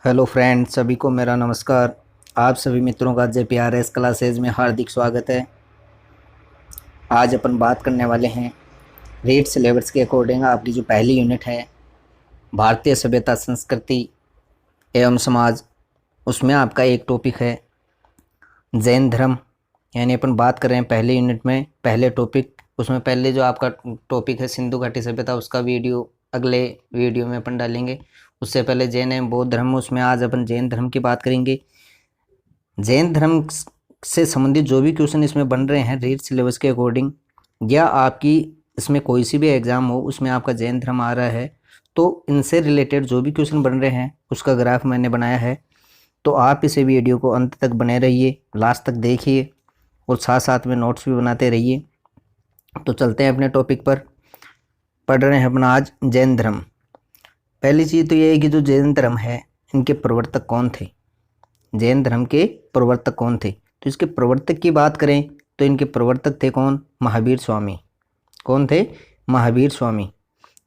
Hello friends, सभी को मेरा नमस्कार। आप सभी मित्रों का JPRS क्लासेज में हार्दिक स्वागत है। आज अपन बात करने वाले हैं रीड सिलेबस के अकॉर्डिंग आपकी जो पहली यूनिट है भारतीय सभ्यता संस्कृति एवं समाज, उसमें आपका एक टॉपिक है जैन धर्म। यानी अपन बात कर रहे हैं पहले यूनिट में पहले टॉपिक, उसमें पहले जो आपका टॉपिक है सिंधु घाटी सभ्यता, उसका वीडियो अगले वीडियो में अपन डालेंगे। उससे पहले जैन एवं बौद्ध धर्म, उसमें आज अपन जैन धर्म की बात करेंगे। जैन धर्म से संबंधित जो भी क्वेश्चन इसमें बन रहे हैं रीड सिलेबस के अकॉर्डिंग, या आपकी इसमें कोई सी भी एग्ज़ाम हो उसमें आपका जैन धर्म आ रहा है, तो इनसे रिलेटेड जो भी क्वेश्चन बन रहे हैं उसका ग्राफ मैंने बनाया है। तो आप इसे वीडियो को अंत तक बने रहिए, लास्ट तक देखिए और साथ साथ में नोट्स भी बनाते रहिए। तो चलते हैं अपने टॉपिक पर। पढ़ रहे हैं अपना आज जैन धर्म। पहली चीज़ तो ये है कि जो जैन धर्म है इनके प्रवर्तक कौन थे। जैन धर्म के प्रवर्तक कौन थे, तो इसके प्रवर्तक की बात करें तो इनके प्रवर्तक थे कौन? महावीर स्वामी। कौन थे? महावीर स्वामी।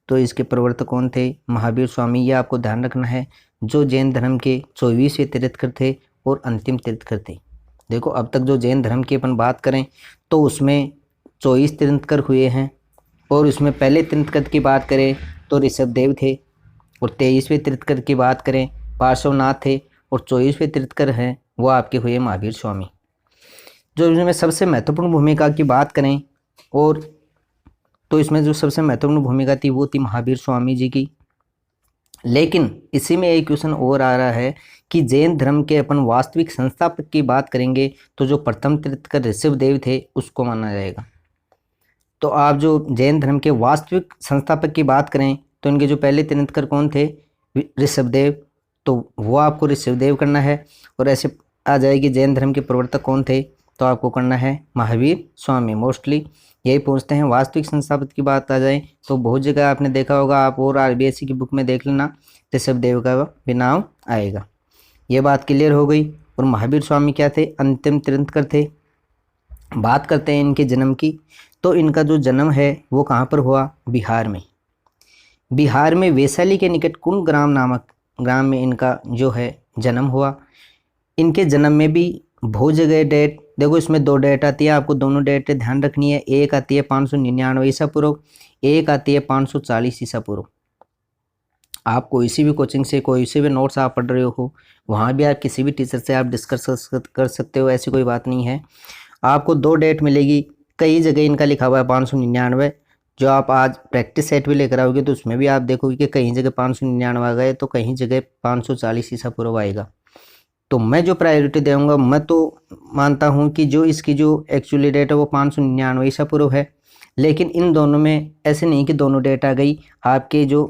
तो इसके प्रवर्तक कौन थे? महावीर स्वामी। ये आपको ध्यान रखना है, जो जैन धर्म के 24वें तीर्थंकर थे और अंतिम तीर्थंकर थे। देखो, अब तक जो जैन धर्म की अपन बात करें तो उसमें 24 तीर्थंकर हुए हैं, और उसमें पहले तीर्थंकर की बात करें तो ऋषभदेव थे, और 23वें तीर्थंकर की बात करें पार्श्वनाथ थे, और 24वें तीर्थंकर हैं वो आपके हुए महावीर स्वामी। जो इसमें सबसे महत्वपूर्ण भूमिका की बात करें और तो इसमें जो सबसे महत्वपूर्ण भूमिका थी वो थी महावीर स्वामी जी की। लेकिन इसी में एक क्वेश्चन और आ रहा है कि जैन धर्म के अपन वास्तविक संस्थापक की बात करेंगे तो जो प्रथम तीर्थंकर ऋषभदेव थे उसको माना जाएगा। तो आप जो जैन धर्म के वास्तविक संस्थापक की बात करें तो इनके जो पहले तीर्थंकर कौन थे? ऋषभदेव। तो वो आपको ऋषभदेव करना है। और ऐसे आ जाएगी जैन धर्म के प्रवर्तक कौन थे, तो आपको करना है महावीर स्वामी। मोस्टली यही पूछते हैं। वास्तविक संस्थापक की बात आ जाए तो बहुत जगह आपने देखा होगा, आप और RBSC की बुक में देख लेना, ऋषभदेव का भी नाम आएगा। ये बात क्लियर हो गई। और महावीर स्वामी क्या थे? अंतिम तीर्थंकर थे। बात करते हैं इनके जन्म की, तो इनका जो जन्म है वो कहाँ पर हुआ? बिहार में। बिहार में वैशाली के निकट कुंड ग्राम नामक ग्राम में इनका जो है जन्म हुआ। इनके जन्म में भी बहुत जगह डेट, देखो इसमें 2 डेट आती है, आपको दोनों डेट ध्यान रखनी है। एक आती है 599 ईसा पूर्व, एक आती है 540 ईसा पूर्व। आप कोई सी भी कोचिंग से कोई से भी नोट्स आप पढ़ रहे हो, वहाँ भी आप किसी भी टीचर से आप डिस्कस कर सकते हो, ऐसी कोई बात नहीं है। आपको 2 डेट मिलेगी। कई जगह इनका लिखा हुआ है 599। जो आप आज प्रैक्टिस सेट भी लेकर आओगे तो उसमें भी आप देखोगे कि कहीं जगह 599 आ गए तो कहीं जगह 540 ईसा पूर्व आएगा। तो मैं जो प्रायोरिटी दूंगा, मैं तो मानता हूं कि जो इसकी जो एक्चुअली डेट है वो 599 ईसा पूर्व है। लेकिन इन दोनों में ऐसे नहीं कि दोनों डेट आ गई। आपके जो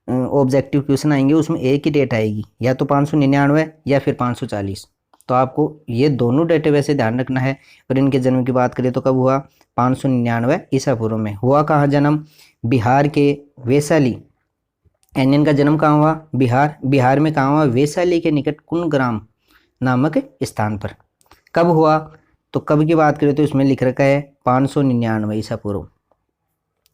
ऑब्जेक्टिव क्वेश्चन आएंगे उसमें एक ही डेट आएगी, या तो 599 या फिर 540। तो आपको ये दोनों डेटे वैसे ध्यान रखना है। और इनके जन्म की बात करें तो कब हुआ? 599 ईसा पूर्व में हुआ। कहाँ जन्म? बिहार के वैशाली। एंड इनका जन्म कहाँ हुआ? बिहार। बिहार में कहाँ हुआ? वैशाली के निकट कुंड ग्राम नामक स्थान पर। कब हुआ? तो कब की बात करें तो इसमें लिख रखा है 599 ईसा पूर्व।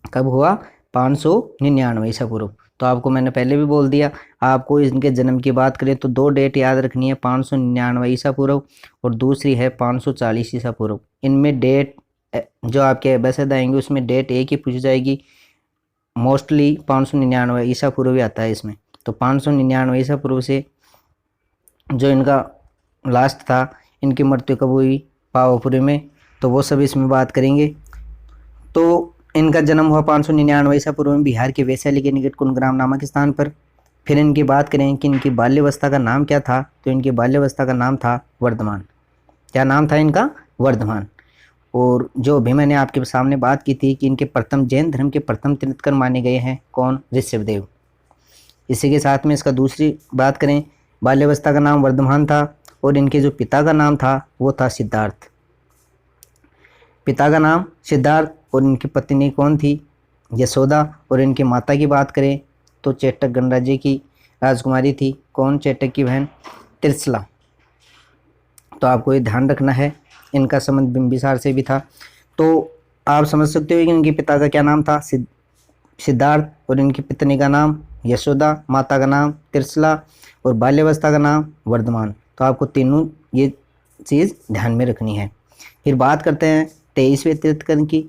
कब हुआ? 599 ईसा पूर्व। तो आपको मैंने पहले भी बोल दिया, आपको इनके जन्म की बात करें तो 2 डेट याद रखनी है, 599 ईसा पूर्व और दूसरी है 540 ईसा पूर्व। इनमें डेट जो आपके वैसे आएंगे उसमें डेट एक ही पूछी जाएगी। मोस्टली 599 ईसा पूर्व ही आता है इसमें। तो 599 ईसा पूर्व से जो इनका लास्ट था, इनकी मृत्यु कब हुई? पावापुरी में। तो वो सब इसमें बात करेंगे। तो इनका जन्म हुआ 599 ईसा पूर्व में बिहार के वैशाली के निकट कुंडग्राम नामक स्थान पर। फिर इनकी बात करें कि इनकी बाल्यावस्था का नाम क्या था, तो इनकी बाल्यावस्था का नाम था वर्धमान। क्या नाम था इनका? वर्धमान। और जो अभी मैंने आपके सामने बात की थी कि इनके प्रथम जैन धर्म के प्रथम तीर्थंकर माने गए हैं कौन? ऋषभदेव। इसी के साथ में इसका दूसरी बात करें, बाल्यावस्था का नाम वर्धमान था और इनके जो पिता का नाम था वो था सिद्धार्थ। पिता का नाम सिद्धार्थ और इनकी पत्नी कौन थी? यशोदा। और इनकी माता की बात करें तो चेटक गणराज्य की राजकुमारी थी। कौन? चेटक की बहन त्रिशला। तो आपको ये ध्यान रखना है। इनका संबंध बिंबिसार से भी था। तो आप समझ सकते हो कि इनके पिता का क्या नाम था? सिद्धार्थ। और इनकी पत्नी का नाम यशोदा, माता का नाम त्रिशला और बाल्यावस्था का नाम वर्धमान। तो आपको तीनों ये चीज़ ध्यान में रखनी है। फिर बात करते हैं 23वें तीर्थंकर की।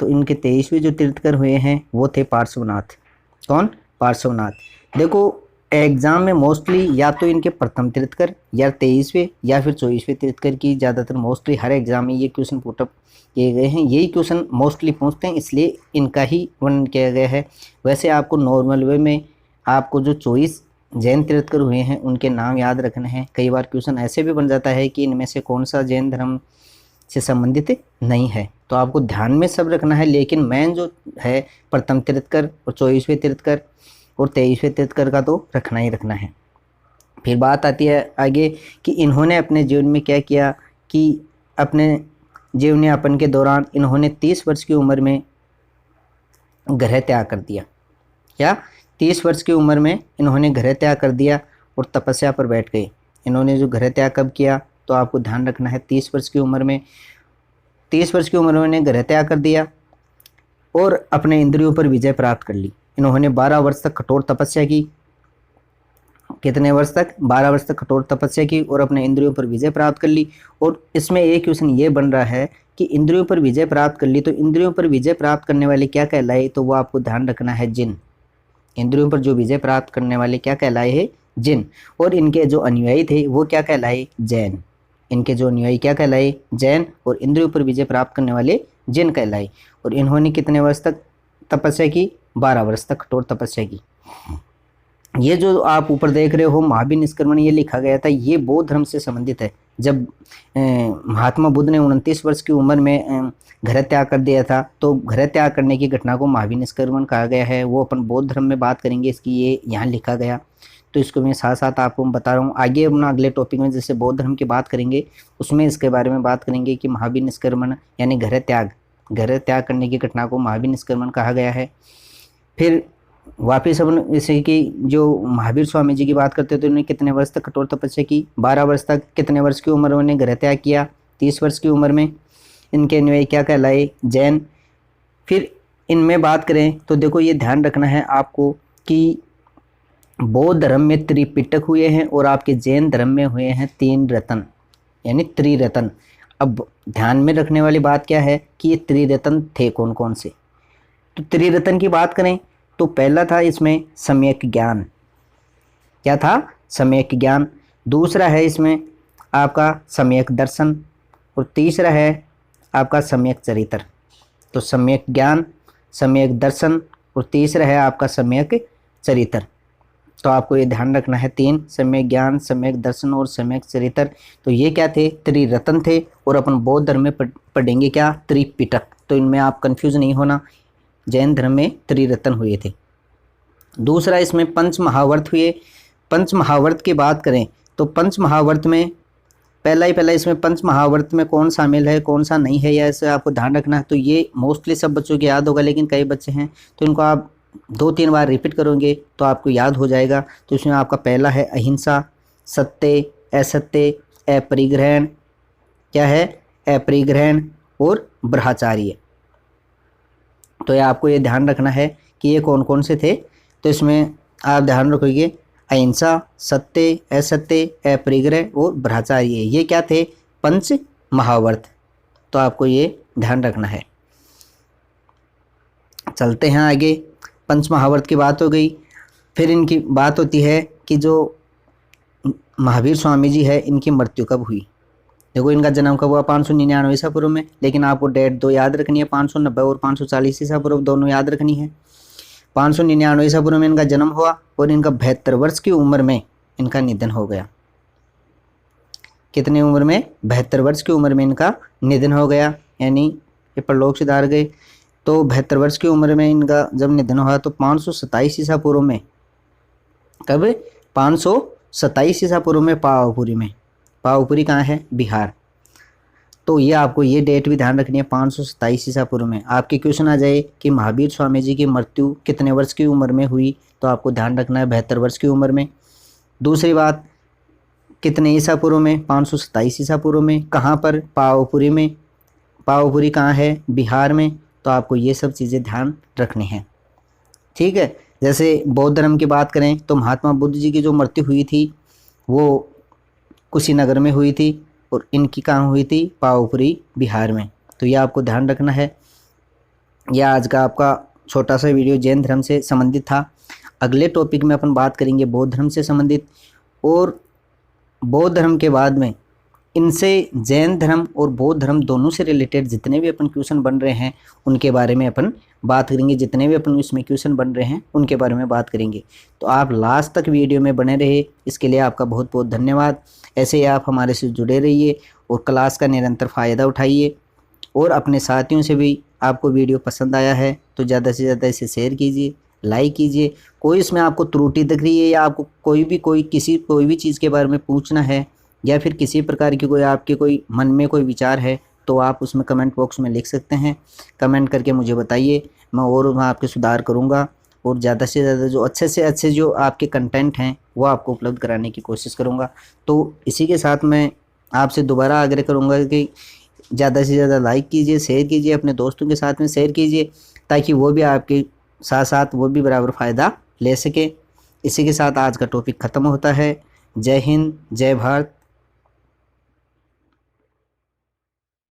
तो इनके 23वें जो तीर्थंकर हुए हैं वो थे पार्श्वनाथ। कौन? पार्श्वनाथ। देखो एग्जाम में मोस्टली या तो इनके प्रथम तीर्थंकर या 23वें या फिर 24वें तीर्थंकर की ज़्यादातर मोस्टली हर एग्जाम में ये क्वेश्चन पुटअप किए गए हैं। यही क्वेश्चन मोस्टली पूछते हैं, इसलिए इनका ही वर्णन किया गया है। वैसे आपको नॉर्मल वे में आपको जो 24 जैन तीर्थंकर हुए हैं उनके नाम याद रखने हैं। कई बार क्वेश्चन ऐसे भी बन जाता है कि इनमें से कौन सा जैन धर्म से संबंधित नहीं है, तो आपको ध्यान में सब रखना है। लेकिन मेन जो है प्रथम तीर्थंकर और 24वें तीर्थंकर और 23वें तीर्थंकर का तो रखना ही रखना है। फिर बात आती है आगे कि इन्होंने अपने जीवन में क्या किया, कि अपने जीवन यापन के दौरान इन्होंने 30 वर्ष की उम्र में गृह त्याग कर दिया। क्या? 30 वर्ष की उम्र में इन्होंने गृह त्याग कर दिया और तपस्या पर बैठ गए। इन्होंने जो गृह त्याग कब किया, तो आपको ध्यान रखना है 30 वर्ष की उम्र में। 30 वर्ष की उम्र में इन्हें गृह त्याग कर दिया और अपने इंद्रियों पर विजय प्राप्त कर ली। इन्होंने 12 वर्ष तक कठोर तपस्या की। कितने वर्ष तक? 12 वर्ष तक कठोर तपस्या की और अपने इंद्रियों पर विजय प्राप्त कर ली। और इसमें एक क्वेश्चन ये बन रहा है कि इंद्रियों पर विजय प्राप्त कर ली, तो इंद्रियों पर विजय प्राप्त करने वाले क्या कहलाए, तो वो आपको ध्यान रखना है जिन। इंद्रियों पर जो विजय प्राप्त करने वाले क्या कहलाए हैं? जिन। और इनके जो अनुयायी थे वो क्या कहलाए? जैन। इनके जो अनुयायी क्या कहलाए? जैन। और इंद्रियों पर विजय प्राप्त करने वाले जिन कहलाए। और इन्होंने कितने वर्ष तक तपस्या की? 12 वर्ष तक कठोर तपस्या की। ये जो आप ऊपर देख रहे हो महावीर निष्क्रमण, ये लिखा गया था, ये बौद्ध धर्म से संबंधित है। जब महात्मा बुद्ध ने 29 वर्ष की उम्र में गृह त्याग कर दिया था, तो गृह त्याग करने की घटना को महावीर निष्क्रमण कहा गया है। वो अपन बौद्ध धर्म में बात करेंगे इसकी, ये यहाँ लिखा गया। तो इसको मैं साथ साथ आपको बता रहा हूँ। आगे अपना अगले टॉपिक में जैसे बौद्ध धर्म की बात करेंगे उसमें इसके बारे में बात करेंगे कि महावीर निष्क्रमण यानी गृह त्याग करने की घटना को महावीर निष्क्रमण कहा गया है। फिर वापिस अपन जैसे कि जो महावीर स्वामी जी की बात करते हैं तो उन्होंने कितने वर्ष तक कठोर तपस्या की? 12 वर्ष तक। कितने वर्ष की उम्र में उन्होंने गृह त्याग किया? 30 वर्ष की उम्र में। इनके अनुयायी क्या कहलाए? जैन। फिर इनमें बात करें तो देखो ये ध्यान रखना है आपको कि बौद्ध धर्म में त्रिपिटक हुए हैं और आपके जैन धर्म में हुए हैं 3 रत्न यानी त्रिरत्न। अब ध्यान में रखने वाली बात क्या है कि ये त्रिरत्न थे कौन कौन से। तो त्रिरत्न की बात करें तो पहला था इसमें सम्यक ज्ञान। क्या था? सम्यक ज्ञान। दूसरा है इसमें आपका सम्यक दर्शन और तीसरा है आपका सम्यक चरित्र। तो सम्यक ज्ञान, सम्यक दर्शन और तीसरा है आपका सम्यक चरित्र। तो आपको ये ध्यान रखना है 3, सम्यक ज्ञान, सम्यक दर्शन और सम्यक चरित्र। तो ये क्या थे? त्रिरत्न थे। और अपन बौद्ध धर्म में पढ़ेंगे क्या? त्रिपिटक। तो इनमें आप कंफ्यूज नहीं होना, जैन धर्म में त्रिरत्न हुए थे। दूसरा इसमें पंच महावर्त हुए। पंच महावर्त की बात करें तो पंच महावर्त में पहला इसमें पंच महावर्त में कौन शामिल है कौन सा नहीं है, या ऐसे आपको ध्यान रखना है। तो ये मोस्टली सब बच्चों को याद होगा, लेकिन कई बच्चे हैं तो इनको आप 2-3 बार रिपीट करोगे तो आपको याद हो जाएगा। तो इसमें आपका पहला है अहिंसा, सत्य, असत्य, अपरिग्रहण, क्या है? अपरिग्रहण और ब्रह्मचार्य। तो ये आपको ये ध्यान रखना है कि ये कौन कौन से थे। तो इसमें आप ध्यान रखोगे अहिंसा, सत्य, असत्य, अपरिग्रह और ब्रह्मचार्य, ये क्या थे? पंच महावर्त। तो आपको ये ध्यान रखना है। चलते हैं आगे। पंच महावर्त की बात हो गई। फिर इनकी बात होती है कि जो महावीर स्वामी जी है इनकी मृत्यु कब हुई। देखो इनका जन्म कब हुआ? 599 ईसा पूर्व में। लेकिन आपको डेट 2 याद रखनी है, 590 और 540 ईसा पूर्व दोनों याद रखनी है। 599 ईसा पूर्व में इनका जन्म हुआ और इनका 72 वर्ष की उम्र में इनका निधन हो गया। कितनी उम्र में? 72 वर्ष की उम्र में इनका निधन हो गया, यानी ये परलोक सिधार गए। तो 72 वर्ष की उम्र में इनका जब निधन हुआ तो 527 ईसा पूर्व में, कब? 527 ईसा पूर्व में पावापुरी में। पावापुरी कहाँ है? बिहार। तो ये आपको ये डेट भी ध्यान रखनी है, 527 ईसा पूर्व में। आपके क्वेश्चन आ जाए कि महावीर स्वामी जी की मृत्यु कितने वर्ष की उम्र में हुई, तो आपको ध्यान रखना है 72 वर्ष की उम्र में। दूसरी बात, कितने ईसा पूर्व में? 527 ईसा पूर्व में। कहाँ पर? पावापुरी में। पावापुरी कहाँ है? बिहार में। तो आपको ये सब चीज़ें ध्यान रखनी हैं, ठीक है। जैसे बौद्ध धर्म की बात करें तो महात्मा बुद्ध जी की जो मृत्यु हुई थी वो कुशीनगर में हुई थी और इनकी कहाँ हुई थी, पावपुरी बिहार में। तो यह आपको ध्यान रखना है। यह आज का आपका छोटा सा वीडियो जैन धर्म से संबंधित था। अगले टॉपिक में अपन बात करेंगे बौद्ध धर्म से संबंधित, और बौद्ध धर्म के बाद में इनसे जैन धर्म और बौद्ध धर्म दोनों से रिलेटेड जितने भी अपन क्वेश्चन बन रहे हैं उनके बारे में अपन बात करेंगे। जितने भी अपन इसमें क्वेश्चन बन रहे हैं उनके बारे में बात करेंगे। तो आप लास्ट तक वीडियो में बने रहे, इसके लिए आपका बहुत बहुत धन्यवाद। ऐसे ही आप हमारे से जुड़े रहिए और क्लास का निरंतर फ़ायदा उठाइए। और अपने साथियों से भी आपको वीडियो पसंद आया है तो ज़्यादा से ज़्यादा इसे शेयर कीजिए, लाइक कीजिए। कोई इसमें आपको त्रुटि दिख रही है या आपको कोई भी चीज़ के बारे में पूछना है या फिर किसी प्रकार की कोई आपके कोई मन में कोई विचार है तो आप उसमें कमेंट बॉक्स में लिख सकते हैं। कमेंट करके मुझे बताइए, मैं आपके सुधार करूँगा और ज़्यादा से ज़्यादा जो अच्छे से अच्छे जो आपके कंटेंट हैं वो आपको उपलब्ध कराने की कोशिश करूँगा। तो इसी के साथ मैं आपसे दोबारा आग्रह करूँगा कि ज़्यादा से ज़्यादा लाइक कीजिए, शेयर कीजिए, अपने दोस्तों के साथ में शेयर कीजिए ताकि वो भी आपके साथ साथ वो भी बराबर फ़ायदा ले सके। इसी के साथ आज का टॉपिक ख़त्म होता है। जय हिंद, जय भारत,